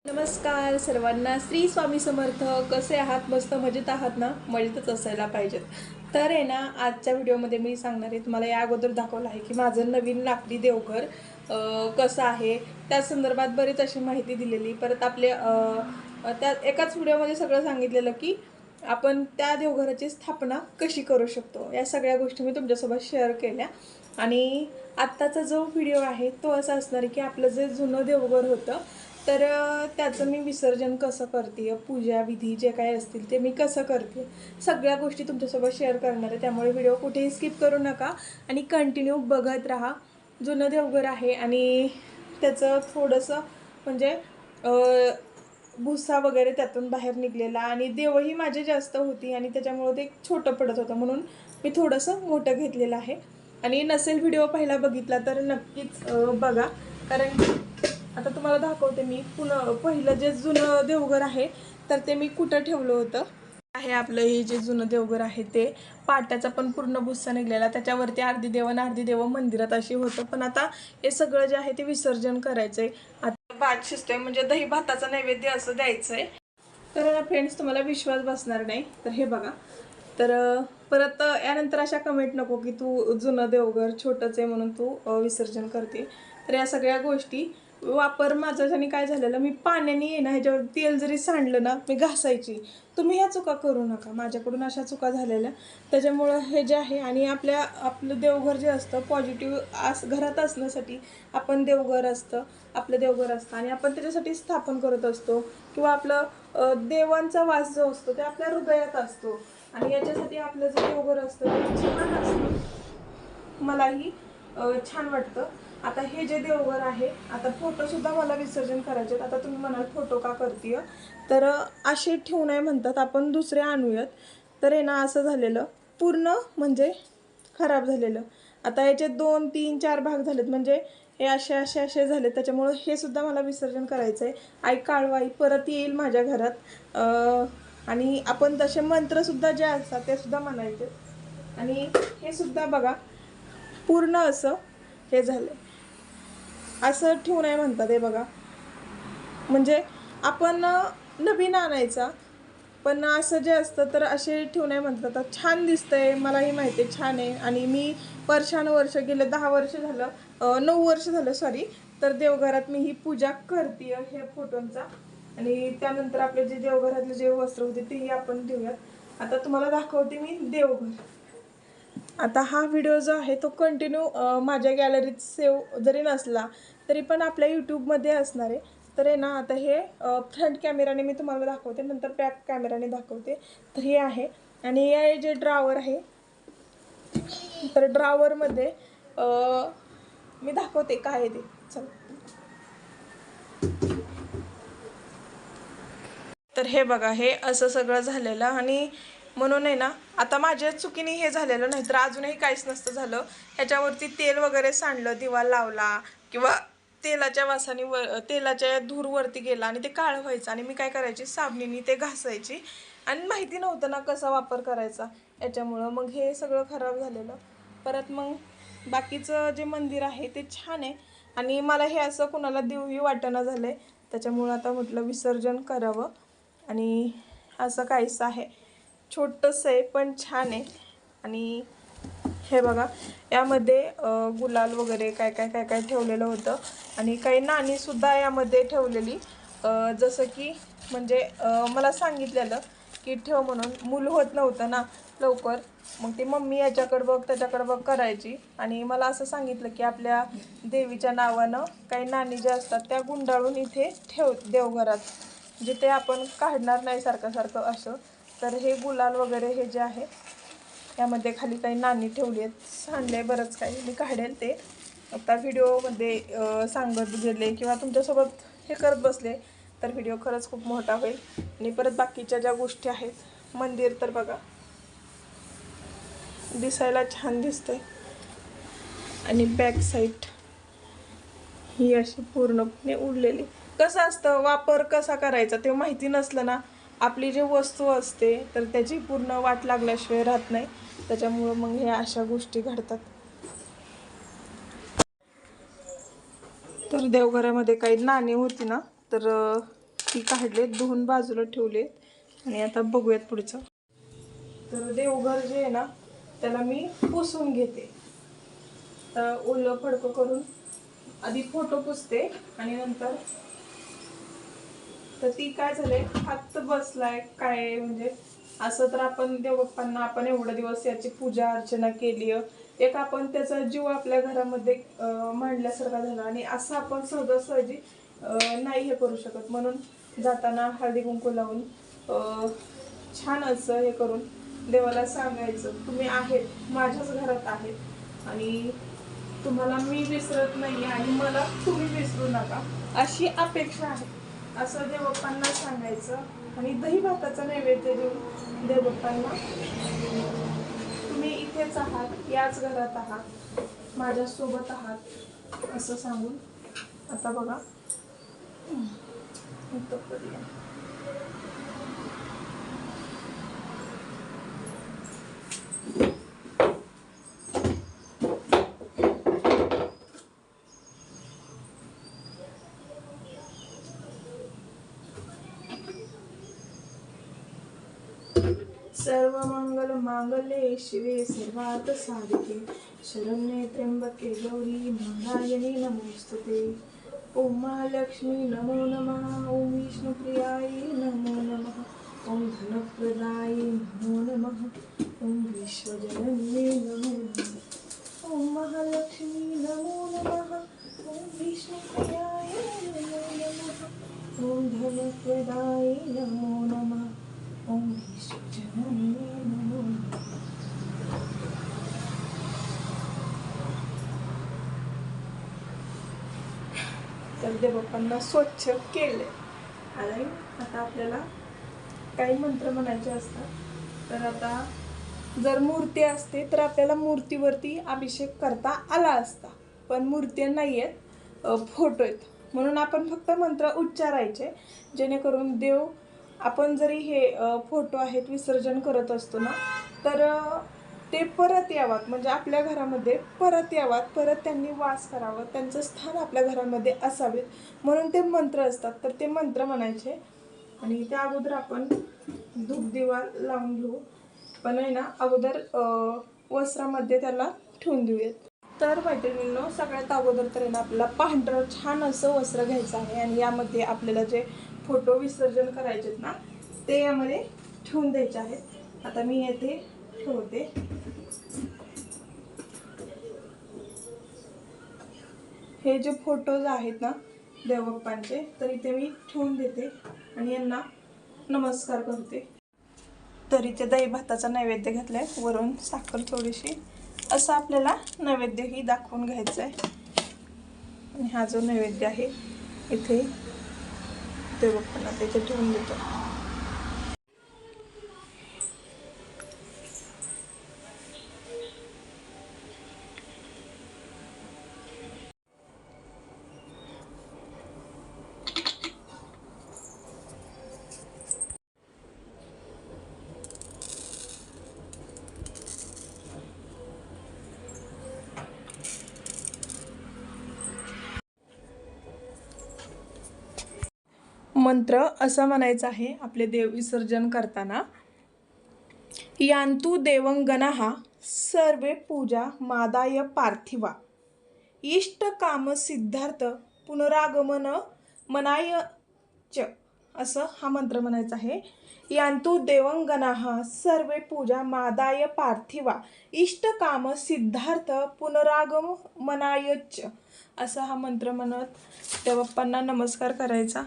नमस्कार सर्वांना. श्री स्वामी समर्थ. कसे आहात? मस्त मजेत आहात ना? मजेतच असायला पाहिजेत. तर आहे ना, आजच्या व्हिडिओमध्ये मी सांगणार आहे, तुम्हाला या अगोदर दाखवलं आहे की माझं नवीन लाकडी देवघर कसं आहे, त्या संदर्भात बरीच अशी माहिती दिलेली. परत आपले त्या एकाच व्हिडिओमध्ये सगळं सांगितलेलं की आपण त्या देवघराची स्थापना कशी करू शकतो. या सगळ्या गोष्टी मी तुमच्यासोबत शेअर केल्या. आणि आत्ताचा जो व्हिडिओ आहे तो असा असणार आहे की आपलं जे जुनं देवघर होतं तर त्याचं मी विसर्जन कसं करते, पूजा विधी जे काही असतील ते मी कसं करते, सगळ्या गोष्टी तुमच्यासोबत शेअर करणार आहे. त्यामुळे व्हिडिओ कुठेही स्किप करू नका आणि कंटिन्यू बघत राहा. जुनं देवघर आहे आणि त्याचं थोडंसं म्हणजे भुसा वगैरे त्यातून बाहेर निघलेला आणि देवही माझी जास्त होती आणि त्याच्यामुळं ते छोटं पडत होतं, म्हणून मी थोडंसं मोठं घेतलेलं आहे. आणि नसेल व्हिडिओ पहिला बघितला तर नक्कीच बघा, कारण आता तुम्हाला दाखवते मी पुन्हा पहिलं जे जुनं देवघर आहे तर ते मी कुठं ठेवलं होतं. आहे आपलं हे जे जुनं देवघर आहे ते पाट्याचा पण पूर्ण भुस्सा निघलेला, त्याच्यावरती अर्धी देव आणि अर्धी देव मंदिरात अशी होतं. पण आता हे सगळं जे आहे ते विसर्जन करायचंय. आता भात शिजतोय म्हणजे दही भाताचा नैवेद्य असं द्यायचंय. तर फ्रेंड्स, तुम्हाला विश्वास बसणार नाही तर हे बघा. तर परत यानंतर अशा कमेंट नको की तू जुनं देवघर छोटंच आहे म्हणून तू विसर्जन करते. तर या सगळ्या गोष्टी वापर माझ्याच्याने काय झालेलं, मी पाण्याने आहे ना ह्याच्यावर तेल जरी सांडलं ना मी घासायची. तुम्ही ह्या चुका करू नका, माझ्याकडून अशा चुका झालेल्या. त्याच्यामुळं हे जे आहे आणि आपलं देवघर जे असतं पॉझिटिव्ह घरात असण्यासाठी आपण आपलं देवघर असतं आणि आपण त्याच्यासाठी स्थापन करत असतो किंवा आपलं देवांचा वास जो असतो ते आपल्या हृदयात असतो आणि याच्यासाठी आपलं जे देवघर असतं ते छान असतं. मलाही छान वाटतं. आता हे जे देवघर आहे, आता फोटोसुद्धा मला विसर्जन करायचे. आता तुम्ही म्हणाल फोटो का करते, तर असे ठेवू नये म्हणतात, आपण दुसरे आणूयात. तर आहे ना असं झालेलं पूर्ण म्हणजे खराब झालेलं. आता याचे 2 3 4 भाग झालेत, म्हणजे हे असे झाले. त्याच्यामुळं हे सुद्धा मला विसर्जन करायचं आहे. आई काळवाई परत येईल माझ्या घरात. आणि आपण तसे मंत्रसुद्धा जे असतात ते सुद्धा म्हणायचे. आणि हे सुद्धा बघा पूर्ण असं हे झालं, असं ठेवू नये म्हणतात. हे बघा, म्हणजे आपण नवीन आणायचा, पण असं जे असतं तर असे ठेवू नये म्हणतात. छान दिसतंय, मलाही माहिती आहे छान आहे. आणि मी वर्षानुवर्ष गेले 10 वर्ष झालं, 9 वर्ष झालं सॉरी, तर देवघरात मी ही पूजा करते हे फोटोंचा. आणि त्यानंतर आपले जे देवघरातले जे वस्त्र होते तेही आपण देऊयात. आता तुम्हाला दाखवते मी देवघर. आता हा व्हिडिओ जो आहे तो कंटिन्यू माझ्या गॅलरीत सेव्ह जरी नसला तरी पण आपल्या यूट्यूबमध्ये असणार आहे. तर आहे ना, आता हे फ्रंट कॅमेराने मी तुम्हाला दाखवते, नंतर बॅक कॅमेराने दाखवते. तर हे आहे आणि हे जे ड्रॉवर आहे, तर ड्रॉवरमध्ये मी दाखवते काय आहे ते. चला, तर हे बघा, हे असं सगळं झालेलं आणि म्हणून आहे ना, आता माझ्या चुकीने हे झालेलं, नाही तर अजूनही काहीच नसतं झालं. ह्याच्यावरती तेल वगैरे सांडलं, दिवा लावला किंवा तेलाच्या वासाने तेलाच्या धूरवरती गेला आणि ते काळं व्हायचं आणि मी काय करायची, साबणीने ते घासायची. आणि माहिती नव्हतं ना कसा वापर करायचा, याच्यामुळं मग हे सगळं खराब झालेलं. परत मग बाकीचं जे मंदिर आहे ते छान आहे आणि मला हे असं कुणाला देऊही वाटणं झालं आहे. त्याच्यामुळं आता म्हटलं विसर्जन करावं. आणि असं काहीसं आहे, छोटंसं आहे पण छान आहे. आणि हे बघा, यामध्ये गुलाल वगैरे काय काय काय काय ठेवलेलं होतं आणि काही नाणीसुद्धा यामध्ये ठेवलेली. जसं की म्हणजे मला सांगितलेलं की ठेव म्हणून, मूल होत नव्हतं ना लवकर, मग ती मम्मी याच्याकडं बघ त्याच्याकडं बघ करायची. आणि मला असं सांगितलं की आपल्या देवीच्या नावानं काही नाणी ज्या असतात त्या गुंडाळून इथे ठेव देवघरात, जिथे आपण काढणार नाही सारखं सारखं असं. तर हे गुलाल वगैरे हे जे आहे यामध्ये खाली काही नाणी ठेवली आहेत, सांडले बरंच काही, मी काढेल ते आता व्हिडिओमध्ये सांगत गेले किंवा तुमच्यासोबत हे करत बसले तर व्हिडिओ खरंच खूप मोठा होईल. आणि परत बाकीच्या ज्या गोष्टी आहेत, मंदिर तर बघा दिसायला छान दिसतंय आणि बॅक साईड ही अशी पूर्णपणे उडलेली. कसं असतं, वापर कसा करायचा ते माहिती नसलं ना, आपली जी वस्तू असते तर त्याची पूर्ण वाट लागल्याशिवाय राहत नाही. त्याच्यामुळं मग हे अशा गोष्टी घडतात. तर देवघरामध्ये काही नाणी होती ना, तर ती काढले, धुवून बाजूला ठेवले आणि आता बघूयात पुढचं. तर देवघर जे आहे ना त्याला मी पुसून घेते. तर ओलं फडकं करून आधी फोटो पुसते आणि नंतर तर ती काय झाले हात बसलाय काय म्हणजे असं तर आपण देवबाप्पांना आपण एवढे दिवस याची पूजा अर्चना केली, एक आपण त्याचा जीव आपल्या घरामध्ये मांडल्यासारखा झाला आणि असं आपण सहजासहजी नाही हे करू शकत. म्हणून जाताना हळदी कुंकू लावून छान असं हे करून देवाला सांगायचं तुम्ही आहेत, माझ्याच घरात आहेत आणि तुम्हाला मी विसरत नाही आणि मला तुम्ही विसरू नका अशी अपेक्षा आहे असं देवबाप्पांना सांगायचं. आणि दही भाताचा नैवेद्य देऊन देवबाप्पांना तुम्ही इथेच आहात, याच घरात आहात, माझ्यासोबत आहात असं सांगून आता बघा सर्व मंगल मांगल्ये शिवे सर्वार्थ साधिके शरण्ये त्र्यंबके गौरी नारायणी नमोस्तुते. ओम महालक्ष्मी नमो नमः. ओम विष्णुप्रियाय नमो नमः. ओम धनप्रदाय नमो नमः. ओम विश्वजनन्ये नमो नमः. ओम महालक्ष्मी नमो नमः. ओम विष्णुप्रियाय नमो नमः. ओम धनप्रदाय नमो नमः. ओम विश्वजनन्ये नमो नमः. तर देवबाप्पांना स्वच्छ केले आणि आता आपल्याला काही मंत्र म्हणायचे असतात. तर आता जर मूर्ती असते तर आपल्याला मूर्तीवरती अभिषेक करता आला असता, पण मूर्ती नाही आहेत, फोटो आहेत, म्हणून आपण फक्त मंत्र उच्चारायचे जेणेकरून देव आपण जरी हे फोटो आहेत विसर्जन करत असतो ना तर ते परत यावात, म्हणजे आपल्या घरामध्ये परत यावात, परत त्यांनी वास करावं, त्यांचं स्थान आपल्या घरामध्ये असावेत म्हणून ते मंत्र असतात. तर ते मंत्र म्हणायचे आणि त्या अगोदर आपण धूप दिवा लावून घेऊ, पण आहे ना अगोदर वस्त्रामध्ये त्याला ठेवून देऊयात. तर मैत्रिणींनो सगळ्यात अगोदर तर आहे ना आपल्याला पांढरं छान असं वस्त्र घ्यायचं आहे आणि यामध्ये आपल्याला जे फोटो विसर्जन करायचे आहेत ना ते यामध्ये ठेवून द्यायचे आहेत. आता मी येथे ठेवते. हे जे फोटोज आहेत ना देवबाप्पांचे तर इथे मी ठेवून देते आणि यांना नमस्कार करते. तर इथे दही भाताचा नैवेद्य घेतलाय, वरून साखर थोडीशी, असं आपल्याला नैवेद्यही दाखवून घ्यायचं आहे. आणि हा जो नैवेद्य आहे इथे देवबाप्पांना त्याचे ठेवून देतो. मंत्र असं म्हणायचं आहे आपले देव विसर्जन करताना, यान्तु देवंगनाः सर्वे पूजा मादाय पार्थिवा इष्ट काम सिद्धार्थ पुनरागमन मनाय च. असं हा मंत्र म्हणायचा आहे. यान्तु देवंगनाः सर्वे पूजा मादाय पार्थिवा इष्ट काम सिद्धार्थ पुनरागमनाय च. असा हा मंत्र म्हणत देवबाप्पांना नमस्कार करायचा.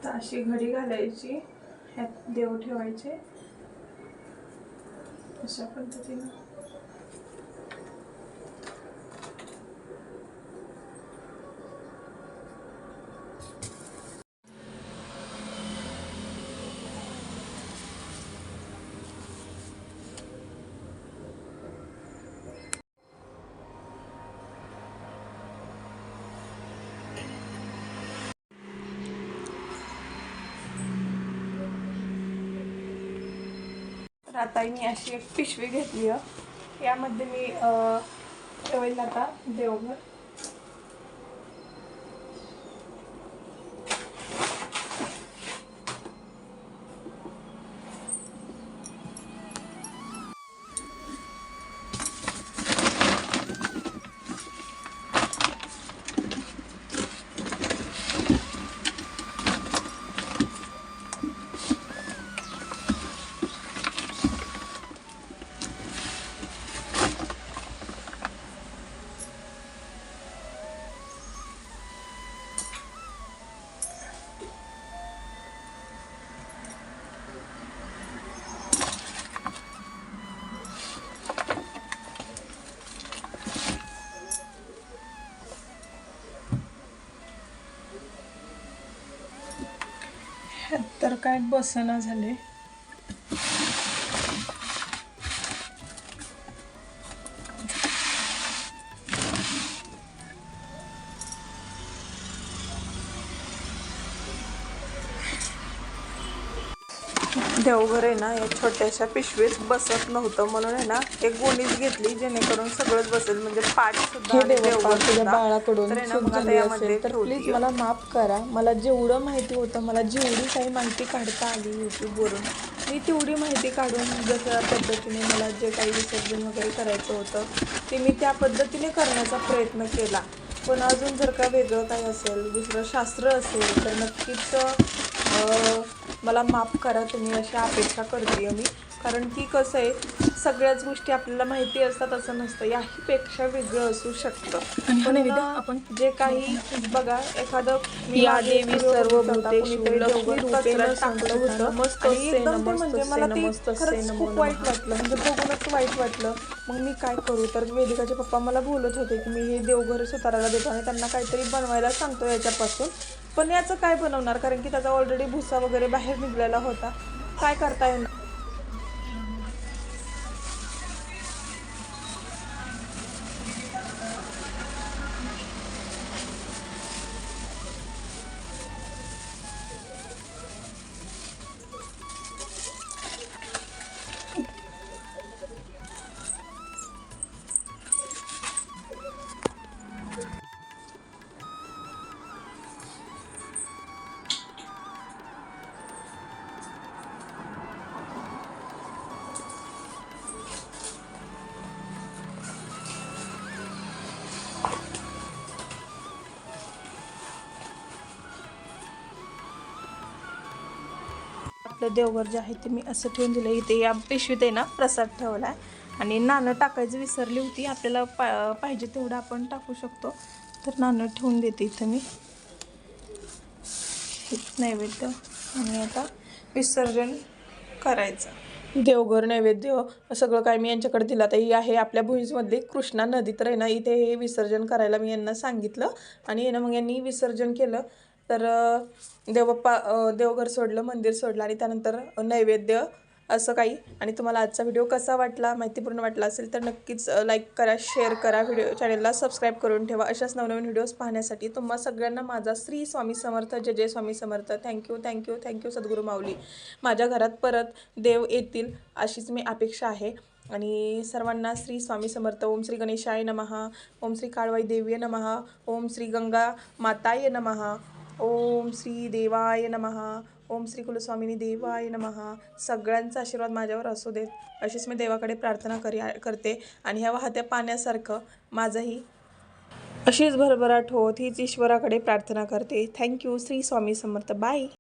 तर अशी घडी घालायची, ह्यात देव ठेवायचे अशा पद्धतीनं. तर आता मी अशी एक पिशवी घेतली आहे, यामध्ये मी ठेवेल आता देवघर. तर काय बसना झाले. देवघर आहे ना या छोट्याशा पिशवीत बसत नव्हतं, म्हणून आहे ना एक गोणीच घेतली जेणेकरून सगळंच बसेल, म्हणजे पाठ सुद्धा तुझ्या बाळाकडून चूक झाली असेल तर प्लीज मला माफ करा. मला जेवढं माहिती होतं, मला जेवढी काही माहिती काढता आली यूट्यूबवरून, मी तेवढी माहिती काढून जसं पद्धतीने मला जे काही विसर्जन वगैरे करायचं होतं ते मी त्या पद्धतीने करण्याचा प्रयत्न केला. पण अजून जर का वेगळं काही असेल, दुसरं शास्त्र असेल तर नक्कीच मला माफ करा तुम्ही, अशी अपेक्षा करते मी. कारण की कसं आहे, सगळ्याच गोष्टी आपल्याला माहिती असतात असं नसतं, याहीपेक्षा वेगळं असू शकतं. पण आपण जे काही बघा, एखादं या देवी सर्व भूतेषु लक्ष्मी रूपेण टाकलं होतं आणि एकदम ते म्हणजे मला ते खरंच खूप वाईट वाटलं, म्हणजे बघूनच वाईट वाटलं. मग मी काय करू, तर वेदिकाचे पप्पा मला बोलत होते की मी हे देवघर सुताराला देतो आणि त्यांना काहीतरी बनवायला सांगतो याच्यापासून. पण याचं काय बनवणार, कारण की त्याचा ऑलरेडी भुसा वगैरे बाहेर निघलेला होता, काय करता येणार. आपलं देवघर जे आहे ते मी असं ठेवून दिलं. इथे या पिशवीत आहे ना प्रसाद ठेवला आहे आणि नाणं टाकायची विसरली होती. आपल्याला पाहिजे तेवढं आपण टाकू शकतो, तर नाणं ठेवून देते इथं मी. नैवेद्य आणि आता विसर्जन करायचं. देवघर नैवेद्य सगळं काय मी यांच्याकडे दिलं. तर ही आहे आपल्या भुईंजमधली कृष्णा नदी. तर आहे ना इथे हे विसर्जन करायला मी यांना सांगितलं आणि आहे ना मग यांनी विसर्जन केलं. तर देवघर सोडलं, मंदिर सोडलं आणि त्यानंतर नैवेद्य असं काही. आणि तुम्हाला आजचा व्हिडिओ कसा वाटला, माहितीपूर्ण वाटला असेल तर नक्कीच लाईक करा, शेअर करा, व्हिडिओ चॅनलला सबस्क्राईब करून ठेवा. अशाच नवनवीन व्हिडिओज पाहण्यासाठी तुम्हा सगळ्यांना माझा श्री स्वामी समर्थ, जय जय Swami Samarth. Thank you thank you thank you सद्गुरू माऊली. माझ्या घरात परत देव येतील अशीच मी अपेक्षा आहे. आणि सर्वांना श्री स्वामी समर्थ. ओम श्री गणेशाय नमः, ओम श्री काळवाई देवीय नमः, ओम श्री गंगा माताय नमः, ओम श्री देवाय नमः, ओम श्री कुलस्वामिनी देवाय नमः. सगळ्यांचा आशीर्वाद माझ्यावर असू देत अशीच मी देवाकडे प्रार्थना करते. आणि ह्या वाहत्या पाण्यासारखं माझंही अशीच भरभराट होत हीच ईश्वराकडे प्रार्थना करते. थँक्यू. श्री स्वामी समर्थ. बाय.